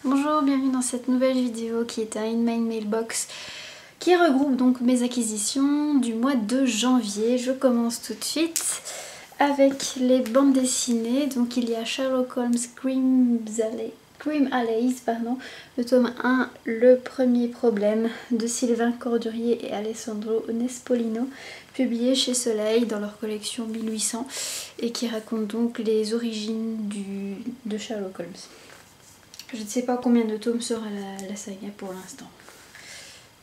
Bonjour, bienvenue dans cette nouvelle vidéo qui est un In My Mailbox qui regroupe donc mes acquisitions du mois de janvier. Je commence tout de suite avec les bandes dessinées. Donc il y a Sherlock Holmes Grim Alleys, le tome 1, Le Premier Problème de Sylvain Cordurier et Alessandro Nespolino, publié chez Soleil dans leur collection 1800 et qui raconte donc les origines de Sherlock Holmes. Je ne sais pas combien de tomes sera la saga pour l'instant.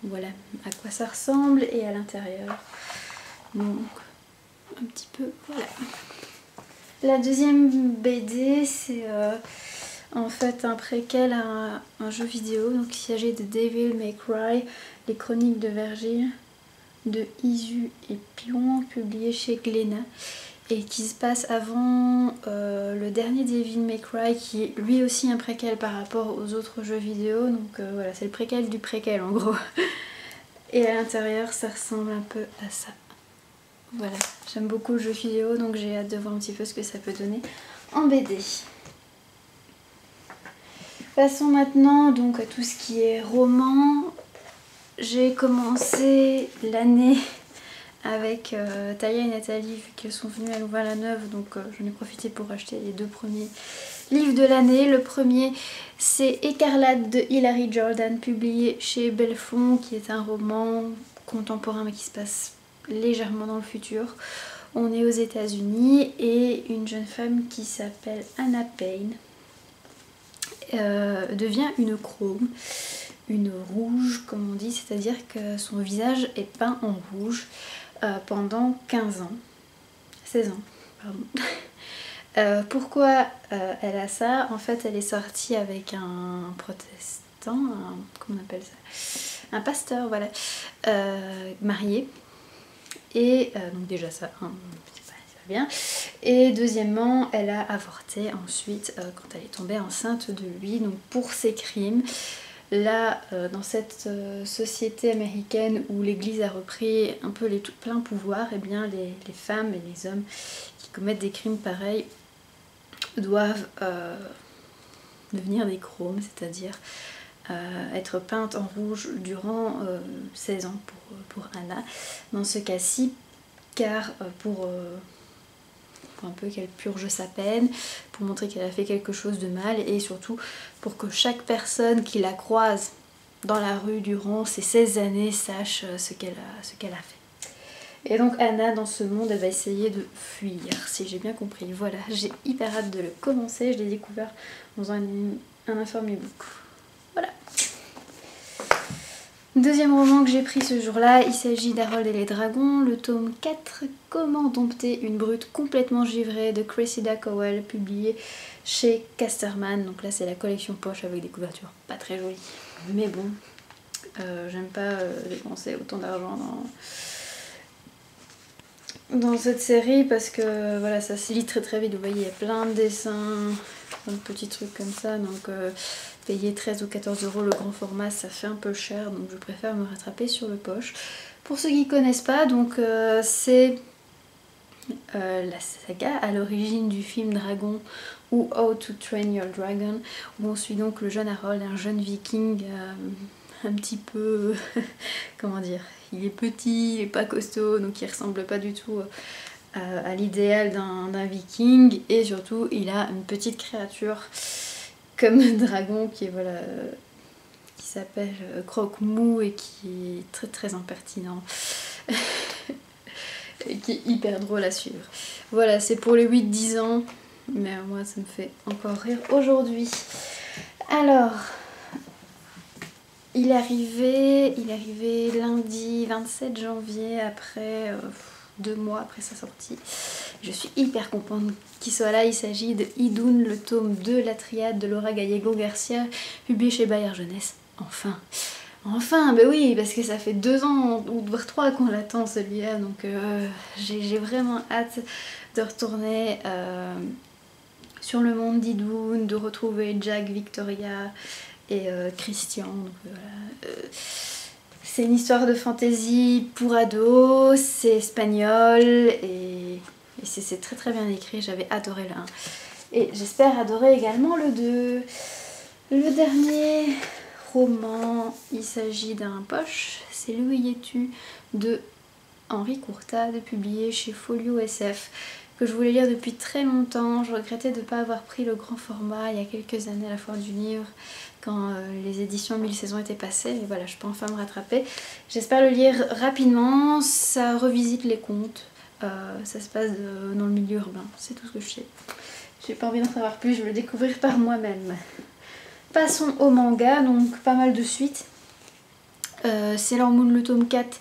Voilà à quoi ça ressemble et à l'intérieur. Donc un petit peu, voilà. La deuxième BD c'est en fait un préquel à un jeu vidéo. Donc il s'agit de Devil May Cry, les chroniques de Vergil de Isu et Pion, publié chez Glénat. Et qui se passe avant le dernier Devil May Cry, qui est lui aussi un préquel par rapport aux autres jeux vidéo. Donc voilà, c'est le préquel du préquel en gros. Et à l'intérieur ça ressemble un peu à ça. Voilà, j'aime beaucoup le jeu vidéo, donc j'ai hâte de voir un petit peu ce que ça peut donner en BD. Passons maintenant donc à tout ce qui est roman. J'ai commencé l'année avec Taya et Nathalie, vu qu'elles sont venues à Louvain-la-Neuve, donc j'en ai profité pour acheter les deux premiers livres de l'année. Le premier c'est Écarlate de Hilary Jordan, publié chez Belfond, qui est un roman contemporain mais qui se passe légèrement dans le futur. On est aux États-Unis et une jeune femme qui s'appelle Anna Payne devient une chrome, une rouge comme on dit, c'est-à-dire que son visage est peint en rouge pendant 15 ans, 16 ans, pardon. Pourquoi elle a ça? En fait, elle est sortie avec un protestant, comment on appelle ça? Un pasteur, voilà, marié. Et donc déjà ça, hein, c'est pas bien. Et deuxièmement, elle a avorté ensuite quand elle est tombée enceinte de lui, donc pour ses crimes. Là, dans cette société américaine où l'église a repris un peu les tout pleins pouvoirs, et bien les femmes et les hommes qui commettent des crimes pareils doivent devenir des chromes, c'est-à-dire être peintes en rouge durant 16 ans pour Anna. Dans ce cas-ci, car pour un peu qu'elle purge sa peine, pour montrer qu'elle a fait quelque chose de mal et surtout pour que chaque personne qui la croise dans la rue durant ces 16 années sache ce qu'elle a fait. Et donc Anna, dans ce monde, elle va essayer de fuir, si j'ai bien compris. Voilà, j'ai hyper hâte de le commencer, je l'ai découvert dans un informe e-book. Voilà. Deuxième roman que j'ai pris ce jour-là, il s'agit d'Harold et les dragons, le tome 4, Comment dompter une brute complètement givrée de Cressida Cowell, publié chez Casterman. Donc là c'est la collection poche avec des couvertures pas très jolies. Mais bon, j'aime pas dépenser autant d'argent dans cette série parce que voilà, ça se lit très très vite. Vous voyez, il y a plein de dessins, plein de petits trucs comme ça. Donc payer 13 ou 14 € le grand format, ça fait un peu cher, donc je préfère me rattraper sur le poche. Pour ceux qui ne connaissent pas, donc c'est la saga à l'origine du film Dragon ou How to Train Your Dragon, où on suit donc le jeune Harold, un jeune viking un petit peu, comment dire, il est petit, il est pas costaud, donc il ressemble pas du tout à l'idéal d'un viking, et surtout il a une petite créature comme dragon qui est voilà, qui s'appelle Croque-Mou et qui est très très impertinent et qui est hyper drôle à suivre. Voilà, c'est pour les 8-10 ans, mais moi ça me fait encore rire aujourd'hui. Alors, il est arrivé lundi 27 janvier, après 2 mois après sa sortie. Je suis hyper contente qu'il soit là. Il s'agit de Idun, le tome 2, la triade de Laura Gallego Garcia, publié chez Bayard Jeunesse. Enfin, bah oui, parce que ça fait 2 ans ou voire 3 qu'on l'attend celui-là, donc j'ai vraiment hâte de retourner sur le monde d'Idun, de retrouver Jack, Victoria et Christian. Donc, voilà. C'est une histoire de fantasy pour ados, c'est espagnol et c'est très très bien écrit. J'avais adoré le 1 et j'espère adorer également le 2. Le dernier roman, il s'agit d'un poche, c'est Le Huillet-tu de Henri Courtade, publié chez Folio SF, que je voulais lire depuis très longtemps. Je regrettais de ne pas avoir pris le grand format il y a quelques années à la foire du livre, quand les éditions 1000 saisons étaient passées, et voilà, je peux enfin me rattraper. J'espère le lire rapidement, ça revisite les contes, ça se passe dans le milieu urbain, c'est tout ce que je sais. J'ai pas envie d'en savoir plus, je veux le découvrir par moi-même. Passons au manga, donc pas mal de suites. Sailor Moon, le tome 4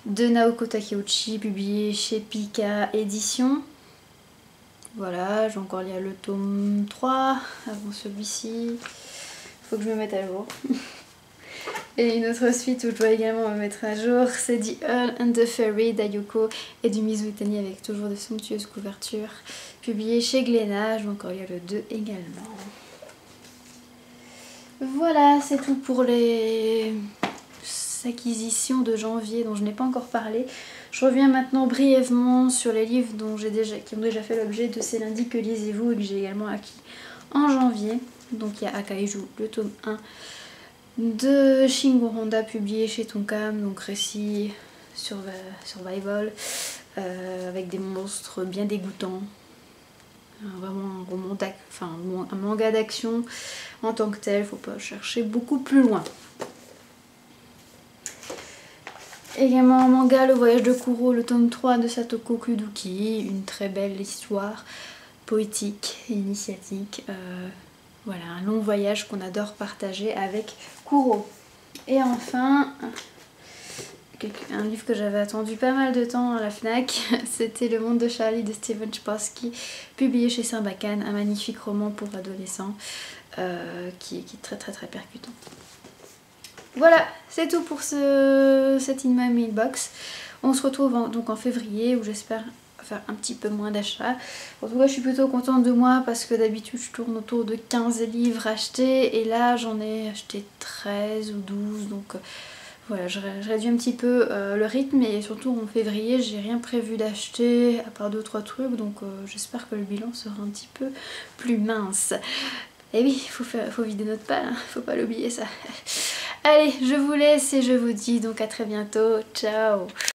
de Naoko Takeuchi, publié chez Pika Édition. Voilà, j'ai encore lire le tome 3 avant celui-ci. Faut que je me mette à jour. Et une autre suite où je dois également me mettre à jour, c'est The Earl and the Fairy d'Ayoko et du Mizutani avec toujours de somptueuses couvertures. Publié chez Glénat, je vais encore lire le 2 également. Voilà, c'est tout pour les acquisitions de janvier dont je n'ai pas encore parlé. Je reviens maintenant brièvement sur les livres qui ont déjà fait l'objet de ces lundis que lisez-vous et que j'ai également acquis en janvier. Donc il y a Akaiju, le tome 1 de Shingo Honda, publié chez Tonkam, donc récit survival avec des monstres bien dégoûtants. Vraiment un manga d'action en tant que tel, faut pas chercher beaucoup plus loin. Également en manga, Le Voyage de Kuro, le tome 3 de Satoko Kuduki, une très belle histoire poétique et initiatique. Voilà, un long voyage qu'on adore partager avec Kuro. Et enfin, un livre que j'avais attendu pas mal de temps à la FNAC, c'était Le Monde de Charlie de Steven Chbosky, publié chez Sarbacane, un magnifique roman pour adolescents qui est très percutant. Voilà, c'est tout pour cette In My Mailbox. On se retrouve donc en février où j'espère faire un petit peu moins d'achats. En tout cas, je suis plutôt contente de moi parce que d'habitude je tourne autour de 15 livres achetés et là j'en ai acheté 13 ou 12, donc voilà, je réduis un petit peu le rythme et surtout en février j'ai rien prévu d'acheter à part 2-3 trucs, donc j'espère que le bilan sera un petit peu plus mince. Et oui, faut vider notre palle, hein, faut pas l'oublier ça. Allez, je vous laisse et je vous dis donc à très bientôt, ciao!